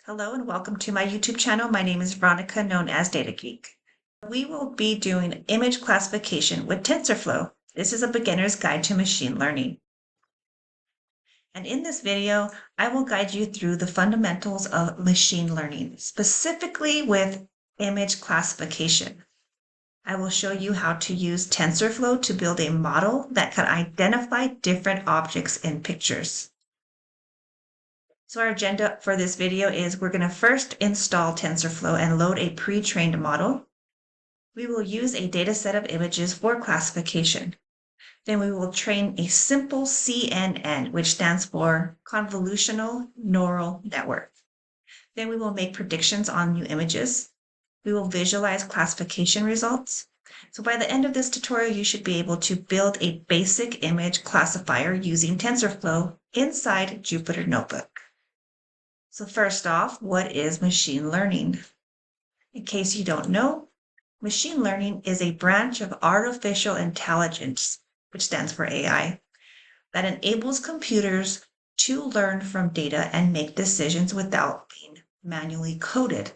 Hello and welcome to my YouTube channel. My name is Veronica, known as Data Geek. We will be doing image classification with TensorFlow. This is a beginner's guide to machine learning. And in this video, I will guide you through the fundamentals of machine learning, specifically with image classification. I will show you how to use TensorFlow to build a model that can identify different objects in pictures. So our agenda for this video is we're going to first install TensorFlow and load a pre-trained model. We will use a data set of images for classification. Then we will train a simple CNN, which stands for Convolutional Neural Network. Then we will make predictions on new images. We will visualize classification results. So by the end of this tutorial, you should be able to build a basic image classifier using TensorFlow inside Jupyter Notebook. So first off, what is machine learning? In case you don't know, machine learning is a branch of artificial intelligence, which stands for AI, that enables computers to learn from data and make decisions without being manually coded.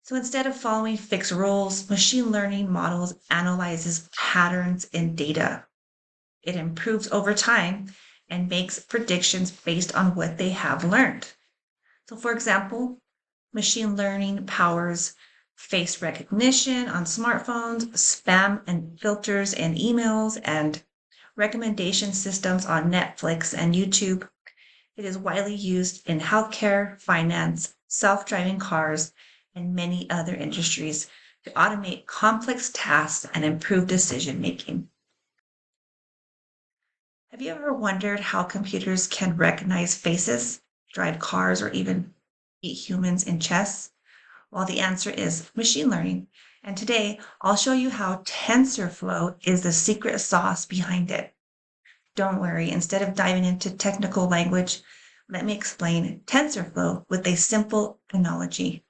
So instead of following fixed rules, machine learning models analyzes patterns in data. It improves over time and makes predictions based on what they have learned. So for example, machine learning powers face recognition on smartphones, spam and filters in emails, and recommendation systems on Netflix and YouTube. It is widely used in healthcare, finance, self-driving cars, and many other industries to automate complex tasks and improve decision-making. Have you ever wondered how computers can recognize faces, drive cars, or even beat humans in chess? Well, the answer is machine learning. And today, I'll show you how TensorFlow is the secret sauce behind it. Don't worry, instead of diving into technical language, let me explain TensorFlow with a simple analogy.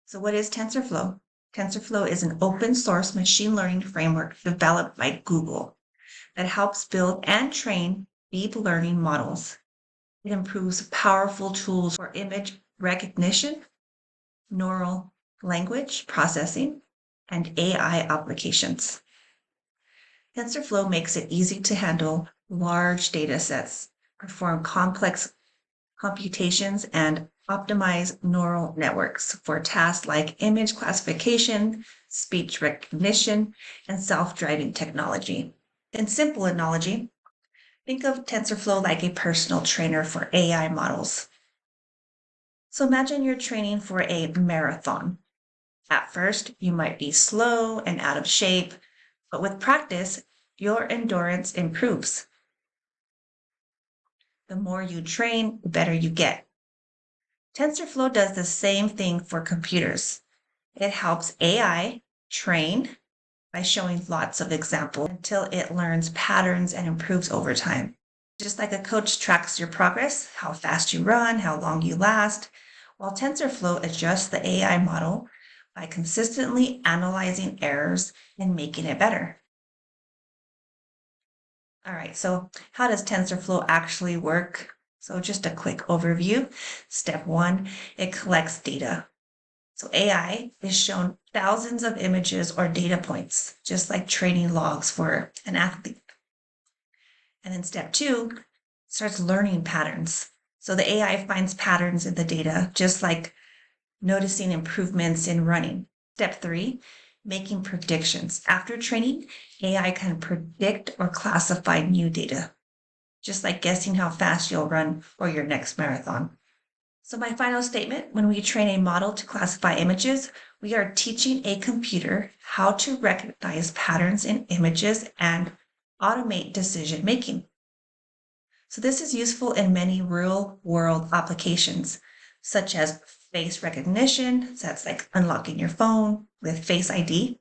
So what is TensorFlow? TensorFlow is an open source machine learning framework developed by Google that helps build and train deep learning models. It improves powerful tools for image recognition, neural language processing, and AI applications. TensorFlow makes it easy to handle large data sets, perform complex computations, and optimize neural networks for tasks like image classification, speech recognition, and self-driving technology. In simple analogy, think of TensorFlow like a personal trainer for AI models. So imagine you're training for a marathon. At first, you might be slow and out of shape, but with practice, your endurance improves. The more you train, the better you get. TensorFlow does the same thing for computers. It helps AI train by showing lots of examples until it learns patterns and improves over time. Just like a coach tracks your progress, how fast you run, how long you last, while TensorFlow adjusts the AI model by consistently analyzing errors and making it better. All right, so how does TensorFlow actually work? So just a quick overview. Step one, it collects data. So AI is shown thousands of images or data points, just like training logs for an athlete. And then step two, starts learning patterns. So the AI finds patterns in the data, just like noticing improvements in running. Step three, making predictions. After training, AI can predict or classify new data, just like guessing how fast you'll run for your next marathon. So my final statement, when we train a model to classify images, we are teaching a computer how to recognize patterns in images and automate decision making. So this is useful in many real-world applications, such as face recognition, so that's like unlocking your phone with Face ID,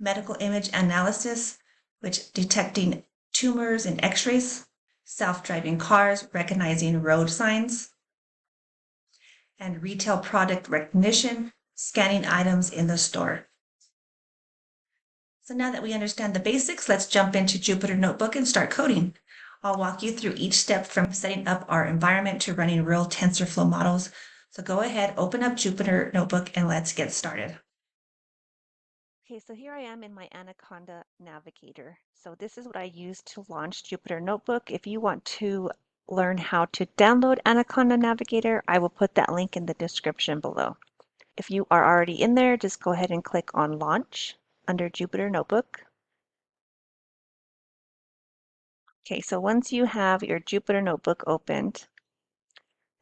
medical image analysis, which detecting tumors in x-rays, self-driving cars recognizing road signs, and retail product recognition, scanning items in the store. So now that we understand the basics, let's jump into Jupyter Notebook and start coding. I'll walk you through each step from setting up our environment to running real TensorFlow models. So go ahead, open up Jupyter Notebook, and let's get started. Okay, so here I am in my Anaconda Navigator. So this is what I use to launch Jupyter Notebook. If you want to learn how to download Anaconda Navigator, I will put that link in the description below. If you are already in there, just go ahead and click on Launch under Jupyter Notebook. Okay, so once you have your Jupyter Notebook opened,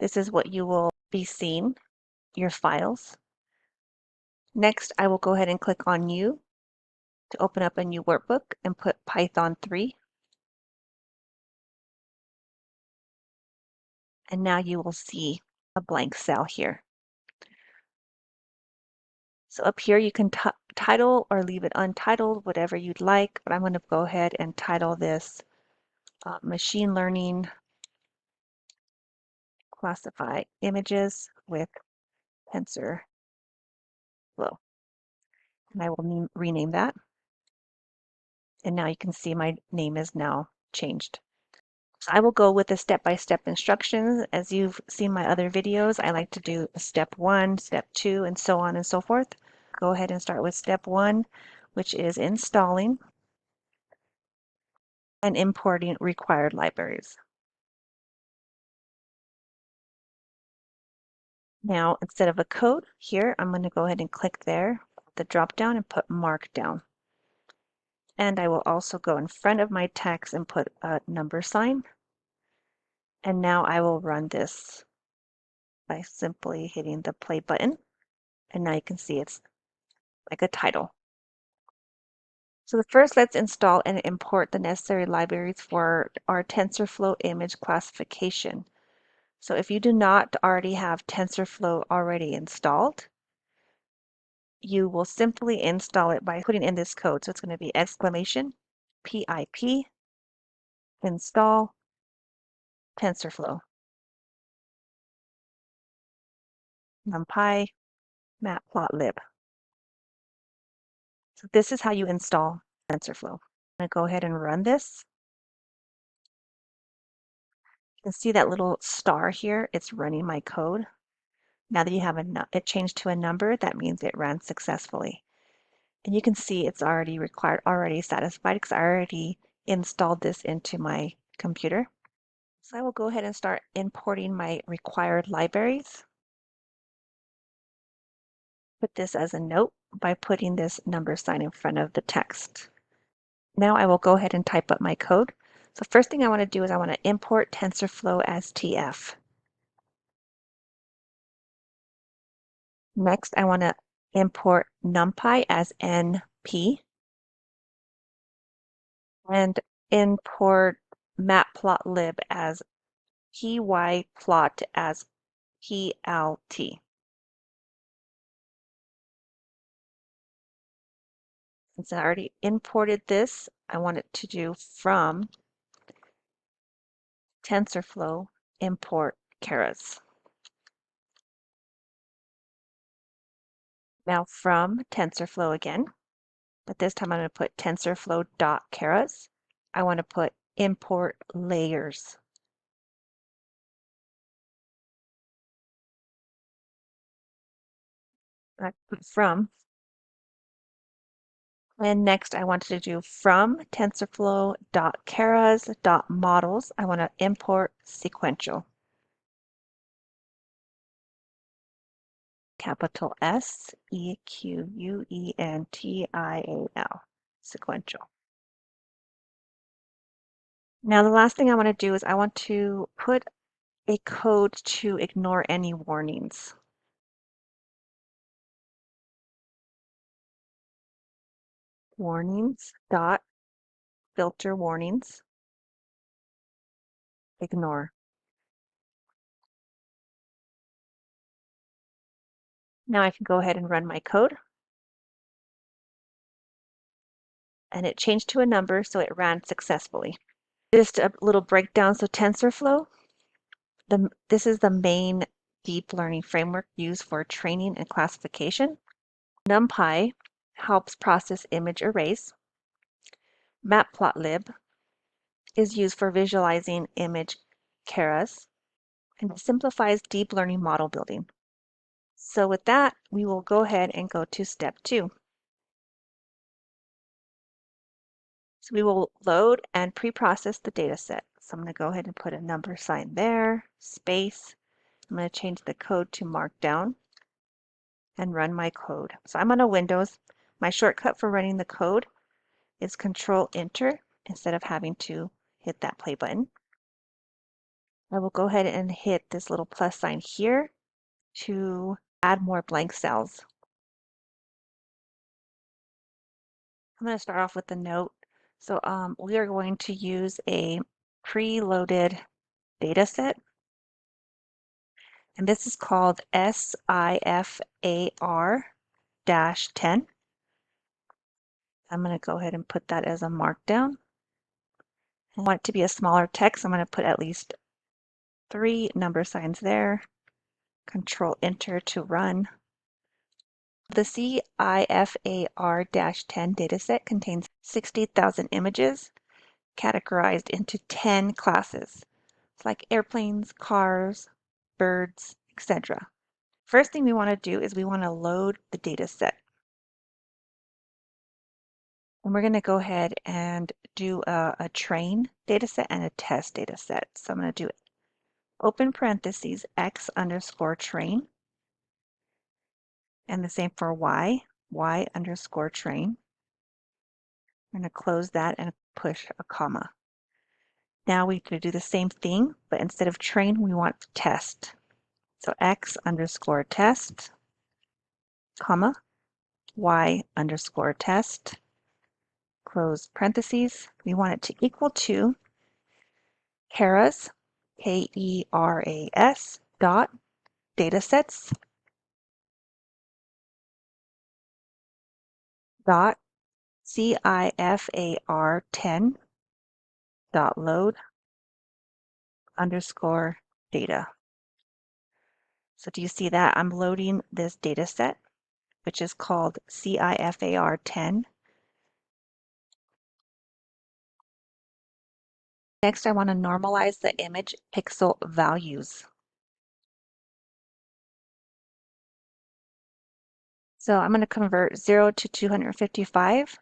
this is what you will be seeing, your files. Next, I will go ahead and click on New to open up a new workbook and put Python 3. And now you will see a blank cell here. So up here you can title or leave it untitled, whatever you'd like, but I'm going to go ahead and title this Machine Learning Classify Images with TensorFlow. And I will rename that. And now you can see my name is now changed. So I will go with the step-by-step instructions. As you've seen my other videos, I like to do step 1, step 2, and so on and so forth. Go ahead and start with step 1, which is installing and importing required libraries. Now, instead of a code here, I'm going to go ahead and click there, the drop down, and put Markdown. And I will also go in front of my text and put a number sign. And now I will run this by simply hitting the play button. And now you can see it's like a title. So first, let's install and import the necessary libraries for our TensorFlow image classification. So if you do not already have TensorFlow already installed, you will simply install it by putting in this code. So it's going to be !pip install TensorFlow NumPy Matplotlib. So this is how you install TensorFlow. I'm going to go ahead and run this. You can see that little star here. It's running my code. Now that you have it changed to a number, that means it ran successfully. And you can see it's already satisfied because I already installed this into my computer. So I will go ahead and start importing my required libraries. Put this as a note by putting this number sign in front of the text. Now I will go ahead and type up my code. So first thing I want to do is I want to import TensorFlow as TF. Next, I want to import NumPy as NP and import Matplotlib as pyplot as plt. Since I already imported this, I want it to do from TensorFlow import keras. Now from TensorFlow again, but this time I'm going to put TensorFlow.keras. I want to put import layers. I put from. And next I wanted to do from TensorFlow.keras.models. I want to import sequential. Capital SEQUENTIAL, sequential. Now the last thing I want to do is I want to put a code to ignore any warnings. Warnings dot filter warnings, ignore. Now I can go ahead and run my code. And it changed to a number, so it ran successfully. Just a little breakdown. So TensorFlow, this is the main deep learning framework used for training and classification. NumPy helps process image arrays. Matplotlib is used for visualizing image keras and simplifies deep learning model building. So with that, we will go ahead and go to step 2. So we will load and pre-process the data set. So I'm going to go ahead and put a number sign there, space. I'm going to change the code to Markdown and run my code. So I'm on a Windows. My shortcut for running the code is Control Enter instead of having to hit that play button. I will go ahead and hit this little plus sign here to add more blank cells. I'm going to start off with a note. So we are going to use a preloaded data set, and this is called SIFAR-10. I'm going to go ahead and put that as a markdown. I want it to be a smaller text. I'm going to put at least 3 number signs there. Control Enter to run. The CIFAR-10 dataset contains 60,000 images categorized into 10 classes. It's like airplanes, cars, birds, etc. First thing we want to do is we want to load the data set. And we're going to go ahead and do a train data set and a test data set. So I'm going to do open parentheses x underscore train. And the same for y underscore train. I'm going to close that and push a comma. Now we could do the same thing, but instead of train, we want test. So x underscore test, comma, y underscore test, close parentheses. We want it to equal to keras, K-E-R-A-S, dot datasets, dot CIFAR10 dot load underscore data. So do you see that? I'm loading this data set, which is called CIFAR10. Next, I want to normalize the image pixel values. So I'm going to convert 0 to 255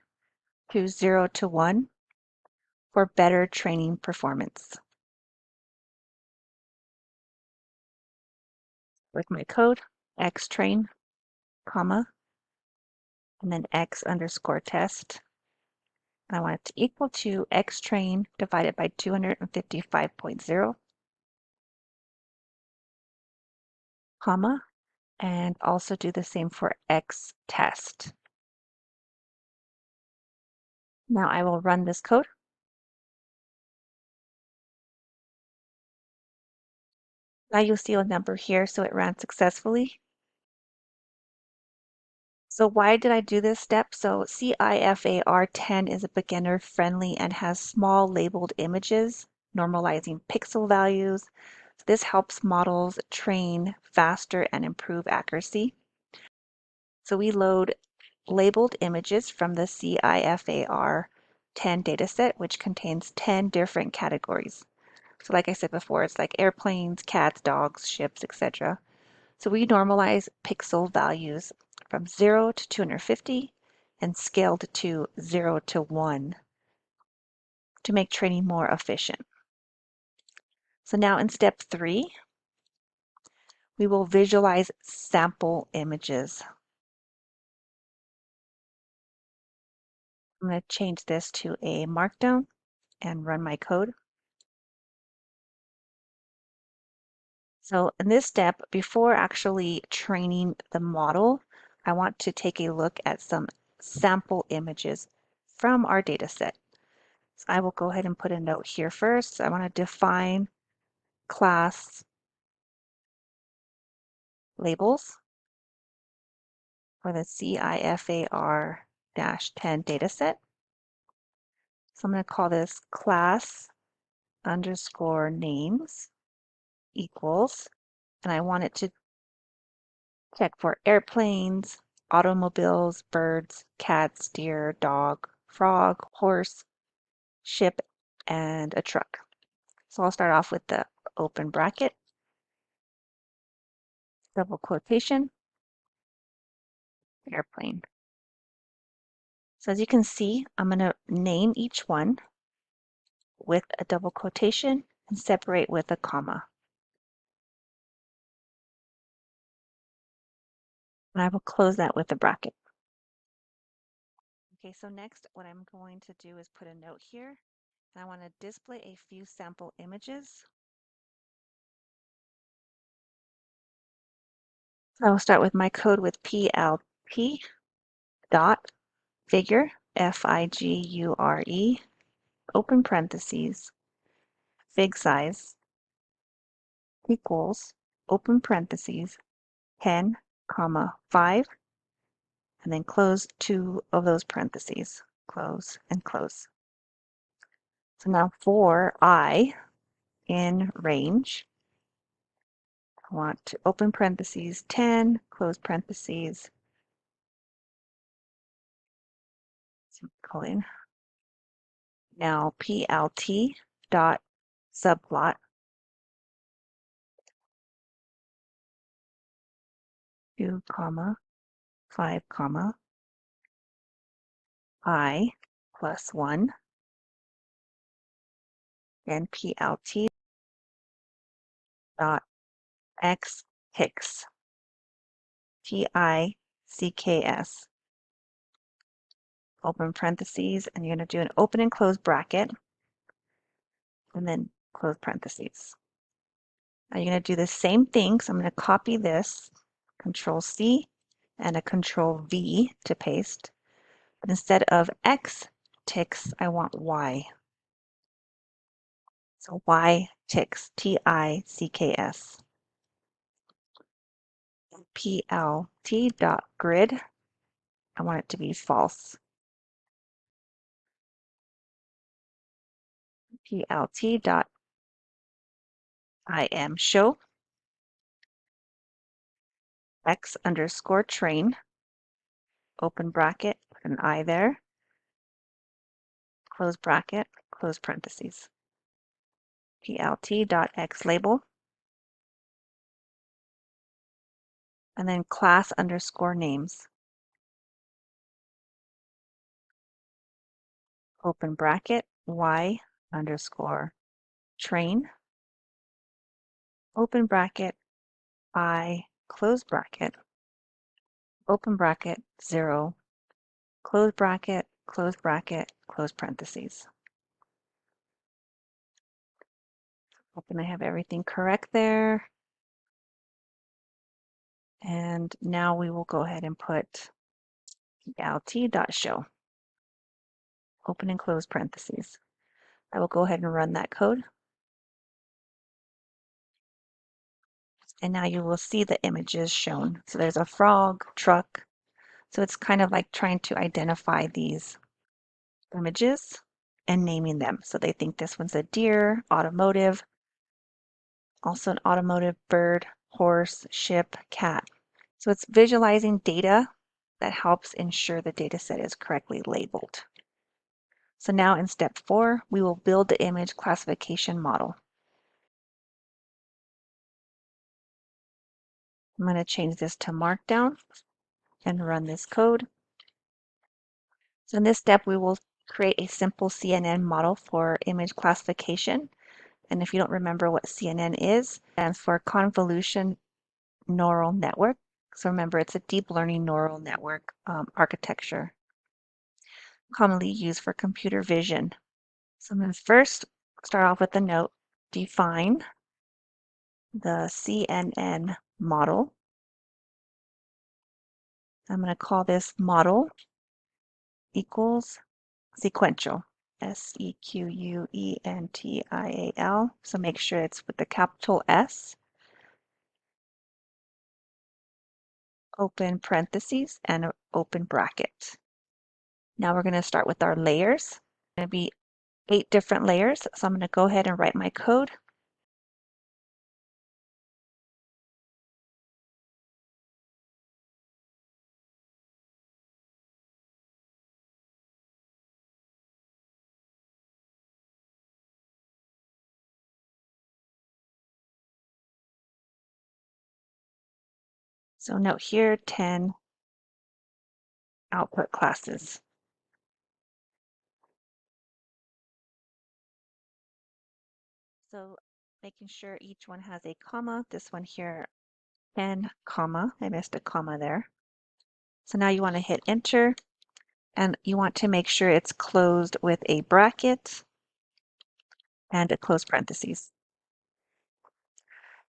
to 0 to 1 for better training performance. With my code, xtrain, comma, and then x underscore test. And I want it to equal to xtrain divided by 255.0, comma, and also do the same for x test. Now I will run this code. Now you'll see a number here, so it ran successfully. So why did I do this step? So CIFAR10 is a beginner friendly and has small labeled images, normalizing pixel values. This helps models train faster and improve accuracy. So we load labeled images from the CIFAR10 dataset, which contains 10 different categories. So like I said before, it's like airplanes, cats, dogs, ships, etc. So we normalize pixel values from 0 to 250 and scaled to 0 to 1 to make training more efficient. So now in step 3, we will visualize sample images. I'm going to change this to a markdown and run my code. So in this step, before actually training the model, I want to take a look at some sample images from our data set. So I will go ahead and put a note here first. I want to define class labels for the CIFAR-10 dataset. So I'm going to call this class underscore names equals, and I want it to check for airplanes, automobiles, birds, cats, deer, dog, frog, horse, ship, and a truck. So I'll start off with the open bracket, double quotation, airplane. So as you can see, I'm going to name each one with a double quotation and separate with a comma. And I will close that with a bracket. Okay, so next what I'm going to do is put a note here. And I want to display a few sample images. I will start with my code with PLT dot figure, F-I-G-U-R-E, open parentheses, fig size equals, open parentheses, 10, comma, 5, and then close 2 of those parentheses, close and close. So now for I in range, I want to open parentheses 10, close parentheses, semicolon. Now PLT dot subplot 2, comma, 5, comma, I plus 1, and PLT dot X Hicks, T-I-C-K-S, open parentheses, and you're going to do an open and close bracket, and then close parentheses. Now you're going to do the same thing, so I'm going to copy this, Control C and a Control V to paste, but instead of X ticks, I want Y. So Y ticks, T-I-C-K-S. PLT dot grid, I want it to be false. PLT dot IM show, X underscore train, open bracket, put an I there, close bracket, close parentheses. PLT dot X label, and then class underscore names, open bracket, Y underscore train, open bracket, I close bracket, open bracket, 0, close bracket, close parentheses. Hoping I have everything correct there. And now we will go ahead and put PLT.show, open and close parentheses. I will go ahead and run that code. And now you will see the images shown. So there's a frog, truck. So it's kind of like trying to identify these images and naming them. So they think this one's a deer, automotive, also an automotive, bird, horse, ship, cat. So it's visualizing data that helps ensure the data set is correctly labeled. So now in step 4, we will build the image classification model. I'm going to change this to Markdown and run this code. So in this step, we will create a simple CNN model for image classification. And if you don't remember what CNN is, it stands for Convolutional Neural Network. So remember, it's a deep learning neural network architecture commonly used for computer vision. So I'm going to first start off with a note, define the CNN model. I'm going to call this model equals sequential, Sequential. So make sure it's with the capital S, open parentheses, and an open bracket. Now we're going to start with our layers. It's going to be 8 different layers. So I'm going to go ahead and write my code. So note here 10 output classes. So making sure each one has a comma. This one here, 10 comma. I missed a comma there. So now you want to hit enter and you want to make sure it's closed with a bracket and a close parentheses.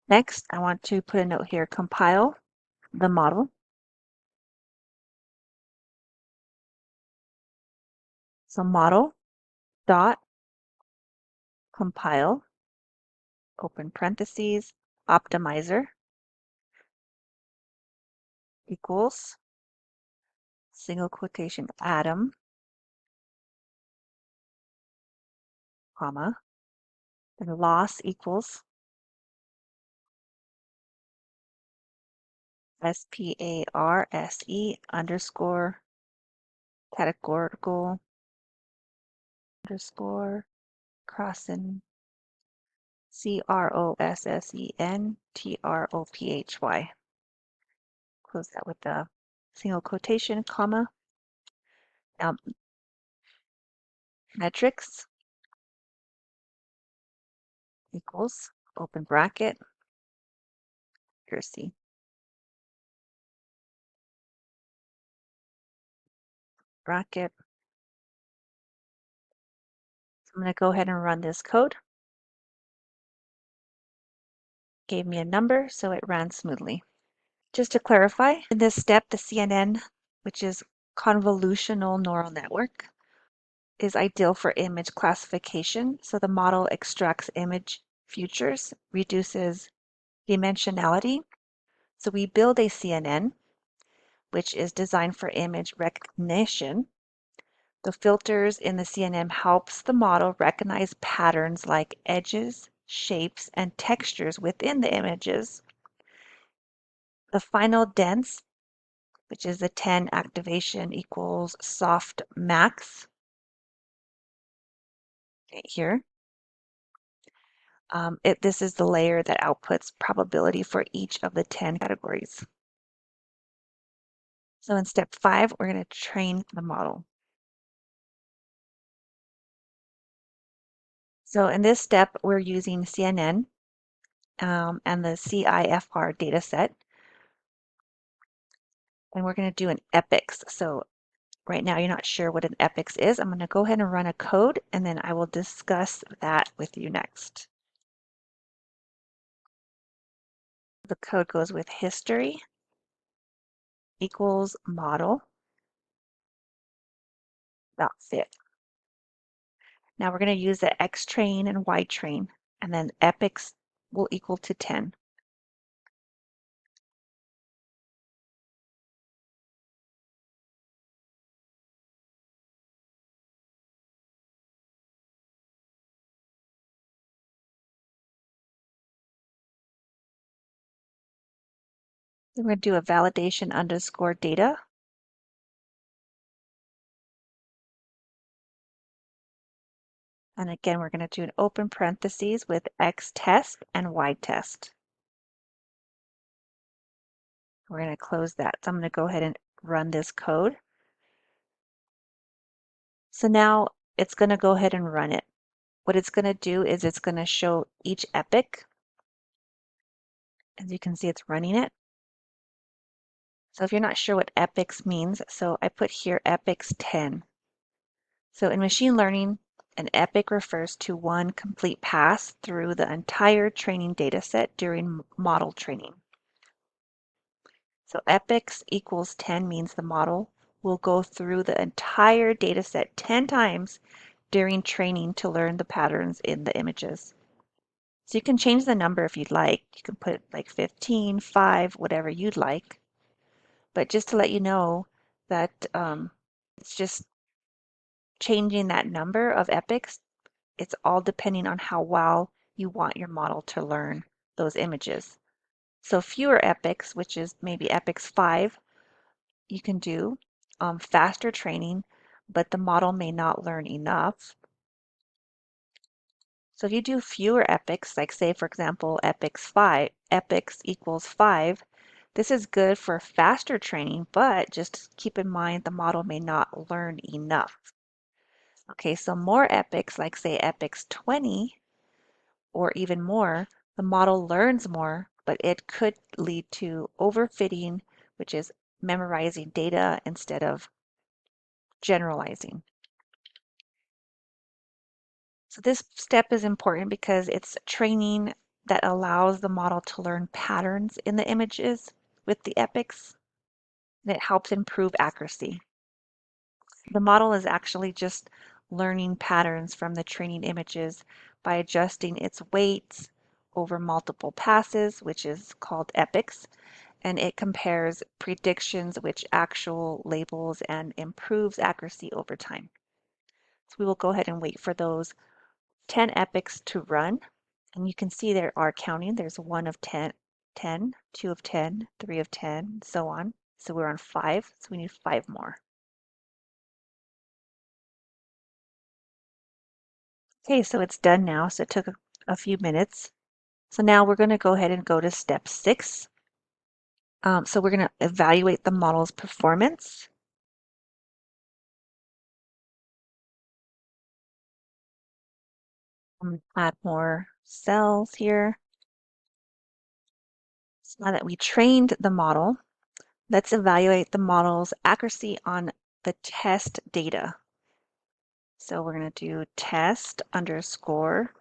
Next, I want to put a note here, compile the model. So model dot compile, open parentheses, optimizer equals single quotation atom, comma, and loss equals SPARSE underscore categorical underscore crossen CROSSENTROPHY. Close that with the single quotation, comma. Now, metrics equals open bracket, accuracy. Bracket. So I'm going to go ahead and run this code. Gave me a number, so it ran smoothly. Just to clarify, in this step, the CNN, which is Convolutional Neural Network, is ideal for image classification. So the model extracts image features, reduces dimensionality. So we build a CNN, which is designed for image recognition. The filters in the CNN helps the model recognize patterns like edges, shapes, and textures within the images. The final dense, which is the 10 activation equals soft max, right here. This is the layer that outputs probability for each of the 10 categories. So in step 5, we're going to train the model. So in this step, we're using CNN and the CIFR dataset. And we're going to do an epics. So right now you're not sure what an epics is. I'm going to go ahead and run a code, and then I will discuss that with you next. The code goes with history equals model dot fit. Now we're going to use the X train and Y train, and then epics will equal to 10. Then we're going to do a validation underscore data. And again, we're going to do an open parentheses with X test and Y test. We're going to close that. So I'm going to go ahead and run this code. So now it's going to go ahead and run it. What it's going to do is it's going to show each epoch. As you can see, it's running it. So if you're not sure what epochs means, so I put here epochs 10. So in machine learning, an epoch refers to one complete pass through the entire training data set during model training. So epochs equals 10 means the model will go through the entire data set 10 times during training to learn the patterns in the images. So you can change the number if you'd like. You can put like 15, 5, whatever you'd like. But just to let you know that it's just changing that number of epochs. It's all depending on how well you want your model to learn those images. So fewer epochs, which is maybe epochs 5, you can do faster training, but the model may not learn enough. So if you do fewer epochs, like say for example epochs equals 5, This is good for faster training, but just keep in mind the model may not learn enough. Okay, so more epochs, like say epochs 20 or even more, the model learns more, but it could lead to overfitting, which is memorizing data instead of generalizing. So this step is important because it's training that allows the model to learn patterns in the images with the epochs, and it helps improve accuracy. The model is actually just learning patterns from the training images by adjusting its weights over multiple passes, which is called epochs, and it compares predictions which actual labels and improves accuracy over time. So we will go ahead and wait for those 10 epochs to run. And you can see there are counting. There's 1 of 10, 10, 2 of 10, 3 of 10, so on. So we're on 5, so we need 5 more. Okay, so it's done now. So it took a few minutes. So now we're going to go ahead and go to step 6. So we're going to evaluate the model's performance. Add more cells here. So now that we trained the model, let's evaluate the model's accuracy on the test data. So we're going to do test underscore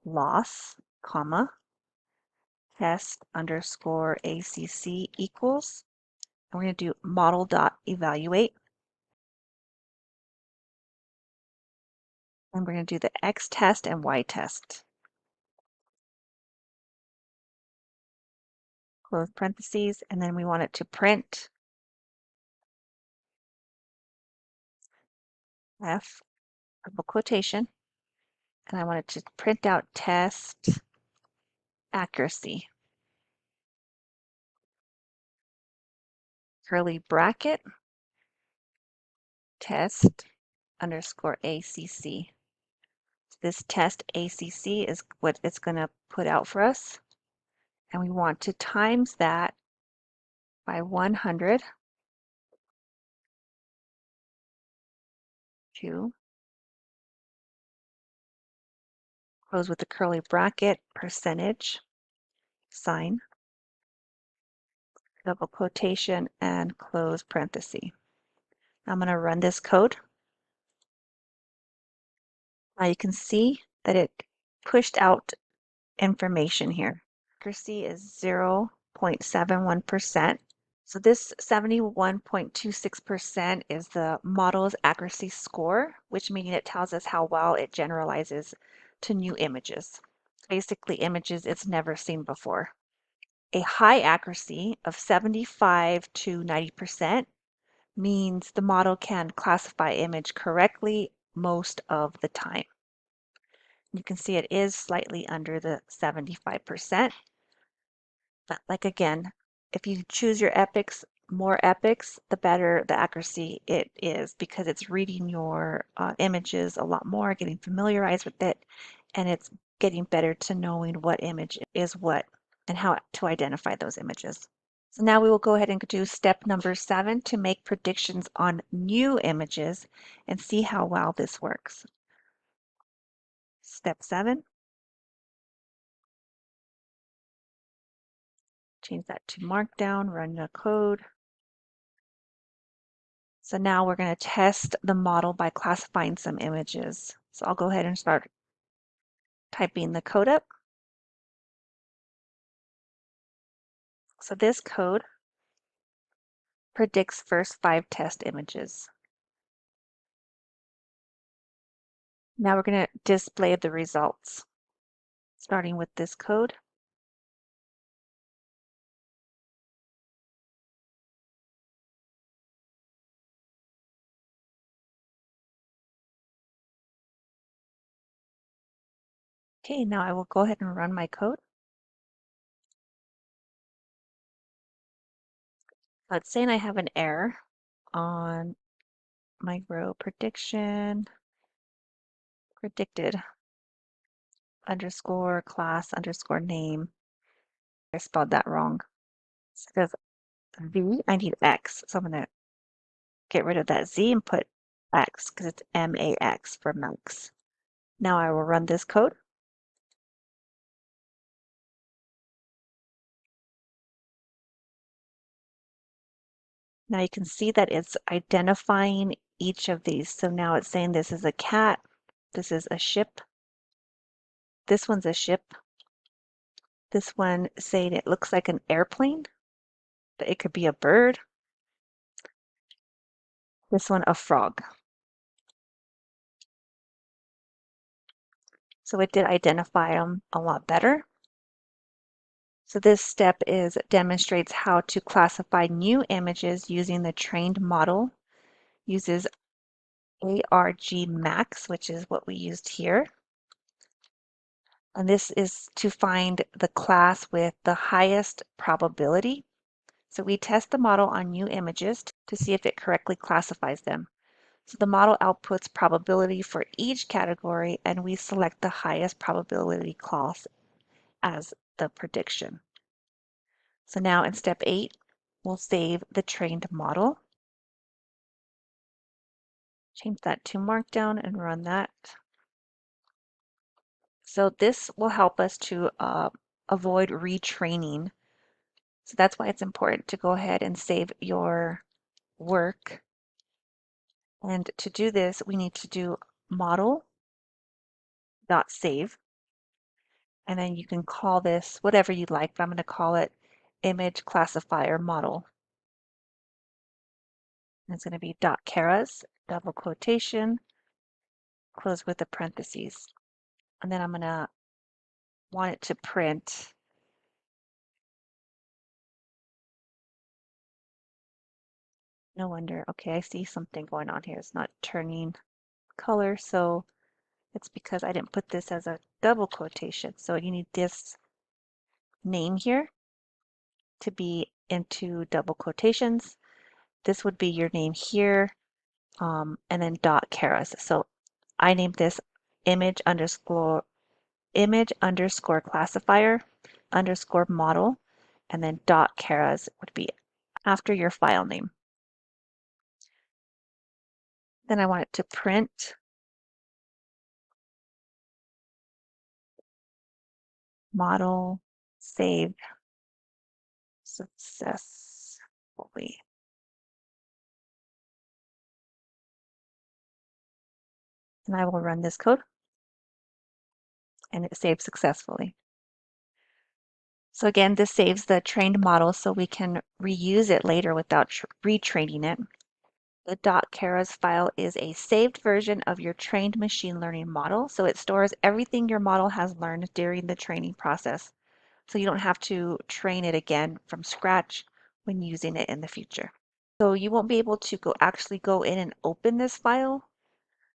loss, comma, test underscore ACC equals. And we're going to do model dot evaluate. And we're going to do the X test and Y test. Close parentheses, and then we want it to print F, double quotation, and I want it to print out test accuracy. Curly bracket, test underscore ACC. This test ACC is what it's going to put out for us. And we want to times that by 100 to close with the curly bracket, percentage, sign, double quotation, and close parenthesis. I'm going to run this code. Now you can see that it pushed out information here. Accuracy is 0.71%. So this 71.26% is the model's accuracy score, which means it tells us how well it generalizes to new images. Basically images it's never seen before. A high accuracy of 75 to 90% means the model can classify image correctly most of the time. You can see it is slightly under the 75%. But like again, if you choose your epochs, more epochs, the better the accuracy it is because it's reading your images a lot more, getting familiarized with it, and it's getting better to knowing what image is what and how to identify those images. So now we will go ahead and do step number 7 to make predictions on new images and see how well this works. Step 7. Change that to Markdown, run the code. So now we're going to test the model by classifying some images. So I'll go ahead and start typing the code up. So this code predicts first 5 test images. Now we're going to display the results, starting with this code. Okay, now I will go ahead and run my code. Let's say I have an error on my row prediction, predicted underscore class underscore name. I spelled that wrong. Instead of V, I need X. So I'm going to get rid of that Z and put X because it's MAX for max. Now I will run this code. Now you can see that it's identifying each of these. So now it's saying this is a cat, this is a ship, this one's a ship, this one saying it looks like an airplane, but it could be a bird, this one a frog. So it did identify them a lot better. So this step demonstrates how to classify new images using the trained model, uses argmax, which is what we used here. And this is to find the class with the highest probability. So we test the model on new images to see if it correctly classifies them. So the model outputs probability for each category, and we select the highest probability class as the prediction. So now in step 8, we'll save the trained model. Change that to Markdown and run that. So this will help us to avoid retraining. So that's why it's important to go ahead and save your work. And to do this, we need to do model.save. And then you can call this whatever you'd like, but I'm going to call it image classifier model. And it's going to be .keras, double quotation, close with a parentheses. And then I'm going to want it to print no wonder. Okay, I see something going on here. It's not turning color, so it's because I didn't put this as a double quotation. So you need this name here to be into double quotations. This would be your name here, and then .keras. So I named this image underscore classifier underscore model, and then .keras would be after your file name. Then I want it to print model saved successfully. And I will run this code, and it saved successfully. So again, this saves the trained model so we can reuse it later without retraining it. The .keras file is a saved version of your trained machine learning model. So it stores everything your model has learned during the training process. So you don't have to train it again from scratch when using it in the future. So you won't be able to actually go in and open this file.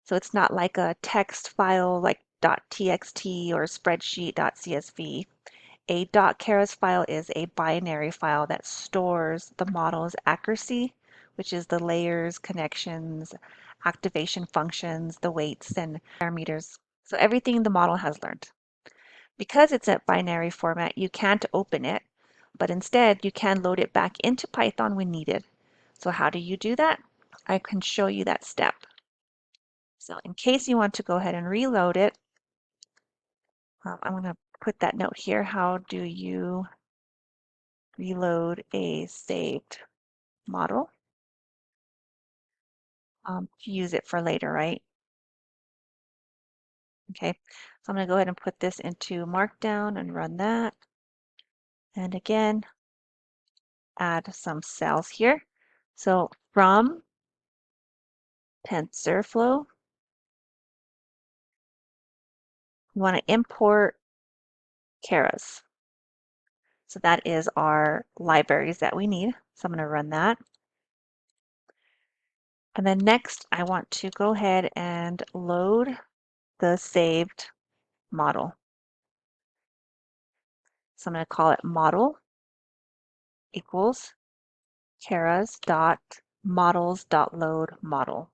So it's not like a text file like .txt or spreadsheet.csv. A .keras file is a binary file that stores the model's accuracy, which is the layers, connections, activation functions, the weights, and parameters. So everything the model has learned. Because it's a binary format, you can't open it, but instead you can load it back into Python when needed. So how do you do that? I can show you that step. So in case you want to go ahead and reload it, I'm going to put that note here. How do you reload a saved model? To use it for later, right? Okay, so I'm going to go ahead and put this into Markdown and run that. And again, add some cells here. So from TensorFlow, we want to import keras. So that is our libraries that we need. So I'm going to run that. And then next, I want to go ahead and load the saved model. So I'm going to call it model equals keras dot models dot load model.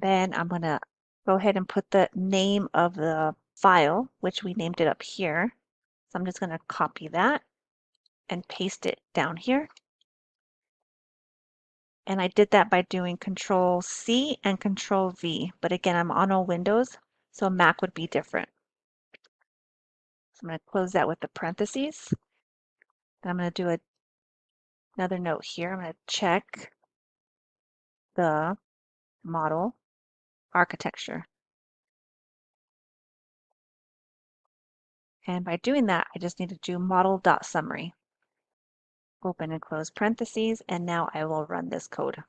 Then I'm going to go ahead and put the name of the file, which we named it up here. So I'm just going to copy that and paste it down here. And I did that by doing Control C and Control V. But again, I'm on all Windows, so Mac would be different. So I'm going to close that with the parentheses. Then I'm going to do another note here. I'm going to check the model architecture. And by doing that, I just need to do model.summary. Open and close parentheses, and now I will run this code.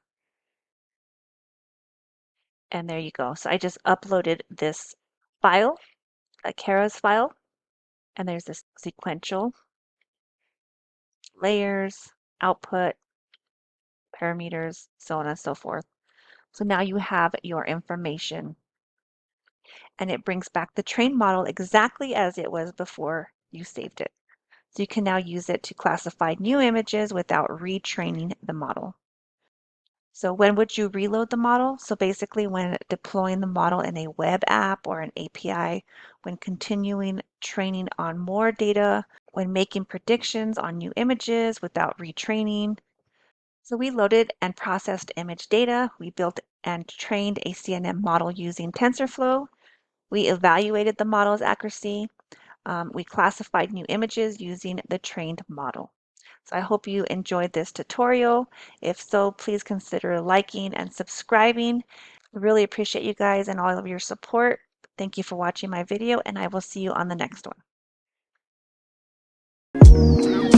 And there you go. So I just uploaded this file, a keras file, and there's this sequential, layers, output, parameters, so on and so forth. So now you have your information, and it brings back the trained model exactly as it was before you saved it. So you can now use it to classify new images without retraining the model. So when would you reload the model? So basically when deploying the model in a web app or an API, when continuing training on more data, when making predictions on new images without retraining. So we loaded and processed image data. We built and trained a CNN model using TensorFlow. We evaluated the model's accuracy. We classified new images using the trained model. So I hope you enjoyed this tutorial. If so, please consider liking and subscribing. I really appreciate you guys and all of your support. Thank you for watching my video, and I will see you on the next one.